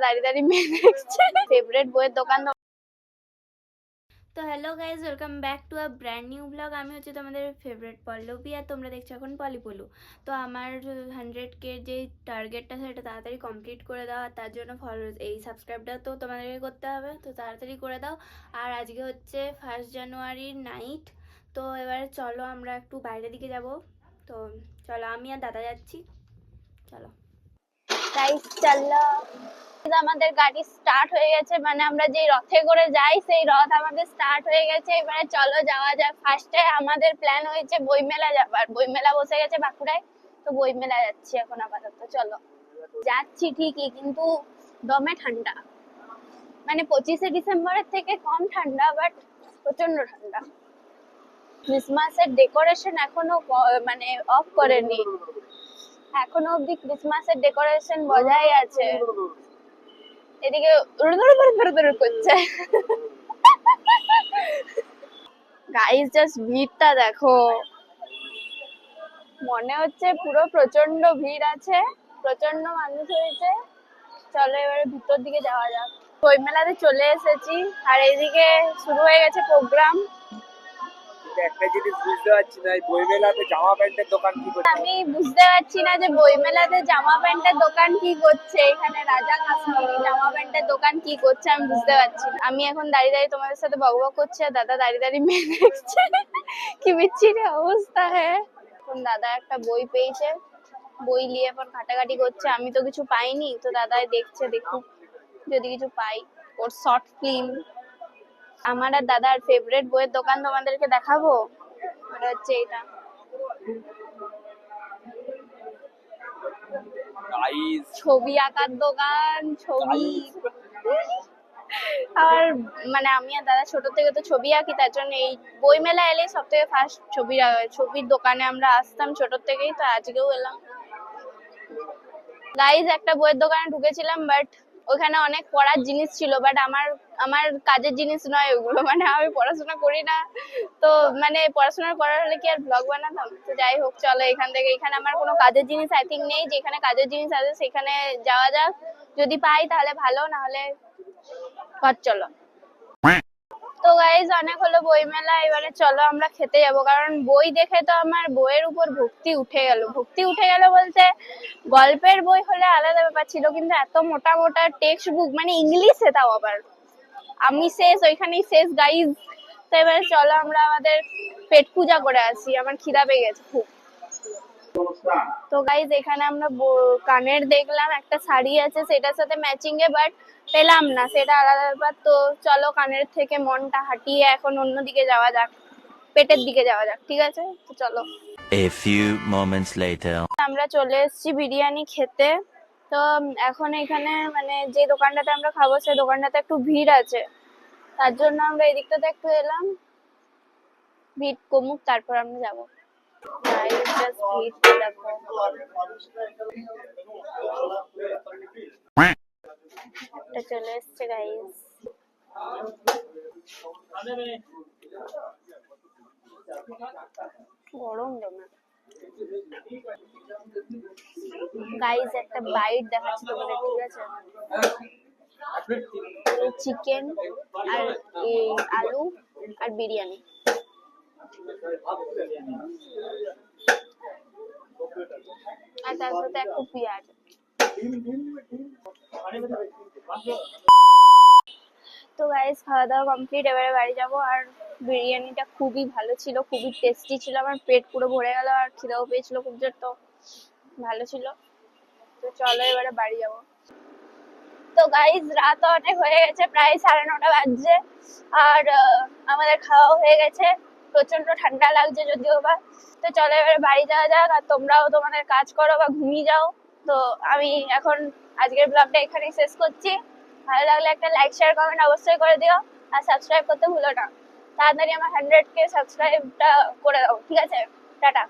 দাঁড়িয়ে দাঁড়িয়ে মেয়ে দেখছে ফেভারিট বইয়ের দোকান। তো hello guys, welcome back to a brand new blog. আমি হচ্ছে তোমাদের ফেভারিট পল্লবী, আর তোমরা দেখছো এখন পলিপলু। তো আমার 100K যে টার্গেটটা সেটা তাড়াতাড়ি কমপ্লিট করে দাও, আর তার জন্য এই সাবস্ক্রাইবটা তো তোমাদেরকে করতে হবে, তো তাড়াতাড়ি করে দাও। আর আজকে হচ্ছে 1 জানুয়ারির নাইট। তো এবারে চলো আমরা একটু বাইরের দিকে যাব। তো চলো, আমি আর দাদা যাচ্ছি, চলো গাইজ চলো। আমাদের গাড়ি স্টার্ট হয়ে গেছে, মানে আমরা যে রথে করে যাই সেই রথ আমাদের স্টার্ট হয়ে গেছে। এবারে চলো যাওয়া যাক। ফার্স্টে আমাদের প্ল্যান হয়েছে বইমেলা যাবার, বইমেলা বসে গেছে বাঁকুড়ায়, তো বইমেলা যাচ্ছি এখন আপাতত। চলো যাচ্ছি ঠিকই, কিন্তু দমে ঠান্ডা, মানে 25শে ডিসেম্বরের থেকে কম ঠান্ডা, বাট প্রচন্ড ঠান্ডা। ক্রিসমাসের ডেকোরেশন এখনো মানে অফ করেনি, এখনো অব্দি ক্রিসমাসের ডেকোরেশন বজায় আছে। এদিকে করছে গাইস, জাস্ট ভিড়টা দেখো, মনে হচ্ছে পুরো প্রচন্ড ভিড় আছে, প্রচন্ড মানুষ হয়েছে। চলো এবারে ভিতর দিকে যাওয়া যাক। বইমেলাতে চলে এসেছি, আর এইদিকে শুরু হয়ে গেছে প্রোগ্রাম। একটা জিনিস বুঝতে পারছি না, বইমেলাতে জামা প্যান্টের দোকান কি করছে? আমি বুঝতে পারছি না যে বইমেলাতে জামা প্যান্টের দোকান কি করছে, এখানে রাজা কাশ্মীরি জামা প্যান্টের দোকান কি করছে আমি বুঝতে পারছি না। আমি এখন দাঁড়িয়ে দাঁড়িয়ে তোমাদের সাথে বকবক করছি, আর দাদা দাঁড়িয়ে দাঁড়িয়ে মেয়ে দেখছে। কি বিচ্ছিরি অবস্থা। হ্যাঁ, এখন দাদা একটা বই পেয়েছে, বই নিয়ে এখন ঘাটাঘাটি করছে। আমি তো কিছু পাইনি, তো দাদাই দেখছে, দেখুক যদি কিছু পাই। ওর শর্ট ফিল্ম। আমার আর দাদার ফেভারিট বইয়ের দোকান তোমাদেরকে দেখাবো, ওটা হচ্ছে এটা। ছবি আঁকার দোকান, ছবি। আর মানে আমি আর দাদা ছোট থেকে তো ছবি আঁকি, তার জন্য এই বই মেলা এলে সব থেকে ফার্স্ট ছবির দোকানে আমরা আসতাম ছোট থেকেই, তো আজকেও এলাম। গাইজ, একটা বইয়ের দোকানে ঢুকেছিলাম, বাট ওখানে অনেক পড়ার জিনিস ছিল, বাট আমার কাজের জিনিস নয় ওগুলো, মানে আমি পড়াশোনা করি না, তো মানে পড়াশোনা করার হলে কি আর ব্লগ বানাতাম। তো যাই হোক, চলো এখানে আমার কোনো কাজের জিনিস আই থিঙ্ক নেই, যেখানে কাজের জিনিস আছে সেখানে যাওয়া যাক। যদি পাই তাহলে ভালো, না হলে ঘর চলো। তো গাইজ, অনেক হলো বই মেলা, এবারে চলো আমরা খেতে যাবো, কারণ বই দেখে তো আমার বইয়ের উপর ভক্তি উঠে গেল। ভক্তি উঠে গেল বলতে, গল্পের বই হলে আলাদা ব্যাপার ছিল, কিন্তু এত মোটা মোটা টেক্সট বুক, মানে ইংলিশে, তাও আবার আমি শেষ, ওইখানেই শেষ গাইজ। তো এবারে চলো আমরা আমাদের পেট পূজা করে আসি, আমার খিদা পেয়ে গেছে খুব। তো গাইজ, এখানে আমরা কানের দেখলাম, একটা শাড়ি আছে সেটার সাথে ম্যাচিং এ, বাট পেলাম না, সেটা আলাদা ব্যাপার। তো চলো কানের থেকে মনটা হাঁটিয়ে এখন অন্যদিকে যাওয়া যাক, পেটের দিকে যাওয়া যাক, ঠিক আছে? তো চলো। A few moments later. আমরা চলে এসেছি বিরিয়ানি খেতে। তো এখন এখানে মানে যে দোকানটাতে আমরা খাবো সেই দোকানটাতে একটু ভিড় আছে, তার জন্য আমরা এই দিকটাতে একটু এলাম, ভিড় কমুক তারপর আমরা যাবো। চলে এসছে গাইস, গরম জমে। গাইস, একটা বাইট দেখাচ্ছি তোমাদের, ঠিক আছে? চিকেন আর এই আলু আর বিরিয়ানি, আর তার সাথে একটু পেঁয়াজ। তো গাইস, খাওয়া দাওয়া কমপ্লিট, এবারে বাড়ি যাবো। আর বিরিয়ানিটা খুবই ভালো ছিল, খুবই টেস্টি ছিল, আমার পেট পুরো ভরে গেল, আর খিদেও পেয়েছিল খুব জোর, তো ভালো ছিল। তো চলো এবারে বাড়ি যাবো। তো গাইস, রাত অনেক হয়ে গেছে, প্রায় 9:30 বাজছে, আর আমাদের খাওয়া হয়ে গেছে। প্রচন্ড ঠান্ডা লাগছে যদিও বা। তো চলো এবারে বাড়ি যাওয়া যাক, আর তোমরাও তোমাদের কাজ করো বা ঘুমিয়ে যাও। তো আমি এখন আজকের ব্লগটা এখানেই শেষ করছি। ভালো লাগলে একটা লাইক, শেয়ার, কমেন্ট অবশ্যই করে দিও, আর সাবস্ক্রাইব করতে ভুলো না। তাড়াতাড়ি আমার 100K সাবস্ক্রাইবটা করে দাও, ঠিক আছে? টাটা।